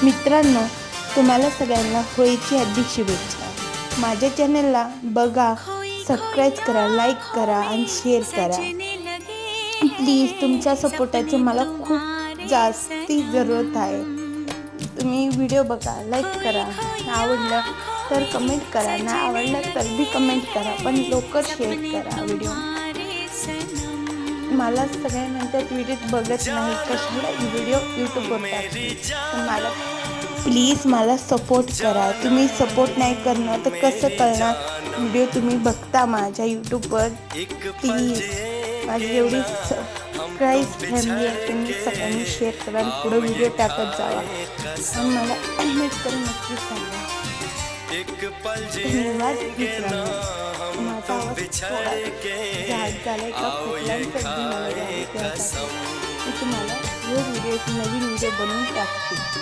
मित्रांनो, तुम्हाला सगळ्यांना होळीची हार्दिक शुभेच्छा। माझ्या चॅनलला बघा, सबस्क्राईब करा, लाईक करा आणि शेअर करा। प्लीज तुमच्या सपोर्टाची मला खूप जास्ती जरूरत आहे। तुम्ही व्हिडिओ बघा, लाईक करा, आवडलं तर कमेंट करा, नाही आवडलं तर भी कमेंट करा, पण लवकर शेअर करा व्हिडिओ। मला सगळे म्हणतात व्हिडिओ बघत नाही, कशाला व्हिडिओ यूट्यूबवर टाकते। मला प्लीज मला सपोर्ट करा। तुम्ही सपोर्ट नाही करणार तर कसं कळणार व्हिडिओ तुम्ही बघता माझ्या यूट्यूबवर। प्लीज माझी एवढी सबस्क्राईब फॅमिली आहे, तुम्ही सगळ्यांनी शेअर करा आणि पुढे व्हिडिओ टाकत जावा आणि मला कमेंट करून नक्की सांगा। धन्यवाद मित्रांनो। माझा आवाज थोडा झाड झालाय का फुटल्यानंतर मला मी तुम्हाला रोज नवीन व्हिडिओ बनवून टाकते।